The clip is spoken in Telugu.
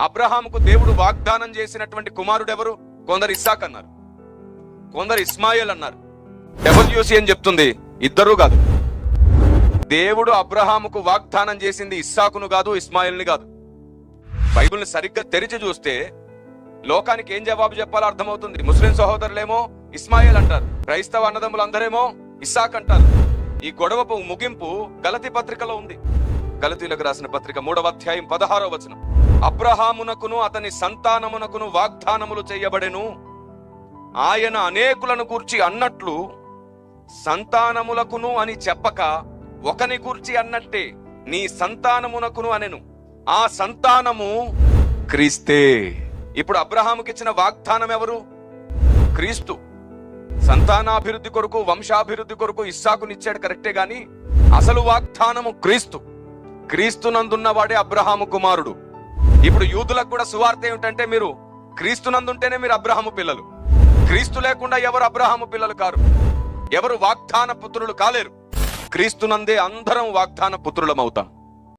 అబ్రహాముకు దేవుడు వాగ్దానం చేసినటువంటి కుమారుడు ఎవరు? కొందరు ఇస్సాక్ అన్నారు, కొందరు ఇస్మాయిల్ అన్నారు. డబ్ల్యూసి అని చెప్తుంది ఇద్దరూ కాదు. దేవుడు అబ్రహాముకు వాగ్దానం చేసింది ఇస్సాకును కాదు, ఇస్మాయిల్ని కాదు. బైబిల్ని సరిగ్గా తెరిచి చూస్తే లోకానికి ఏం జవాబు చెప్పాలో అర్థమవుతుంది. ముస్లిం సహోదరులేమో ఇస్మాయిల్ అంటారు, క్రైస్తవ అన్నదమ్ములందరేమో ఇస్సాక్ అంటారు. ఈ గొడవపు ముగింపు గలతీ పత్రికలో ఉంది. గలతీలకు రాసిన పత్రిక 3వ అధ్యాయం 16వ వచనం. అబ్రహామునకును అతని సంతానమునకును వాగ్దానములు చేయబడెను, ఆయన అనేకులను గూర్చి అన్నట్లు సంతానములకును అని చెప్పక ఒకని గూర్చి అన్నట్టే నీ సంతానమునకును అనెను. ఆ సంతానము క్రీస్తే. ఇప్పుడు అబ్రహాముకి ఇచ్చిన వాగ్దానం ఎవరు? క్రీస్తు. సంతానాభివృద్ధి కొరకు, వంశాభివృద్ధి కొరకు ఇస్సాకునిచ్చాడు కరెక్టే, గాని అసలు వాగ్దానము క్రీస్తు. క్రీస్తునందున్నవాడే అబ్రహాము కుమారుడు. ఇప్పుడు యూదులకు కూడా సువార్త ఏమిటంటే, మీరు క్రీస్తునందుంటేనే మీరు అబ్రహాము పిల్లలు. క్రీస్తు లేకుండా ఎవరు అబ్రహాము పిల్లలు కారు, ఎవరు వాగ్దాన పుత్రులు కాలేరు. క్రీస్తునందే అందరం వాగ్దాన పుత్రులం అవుతాం.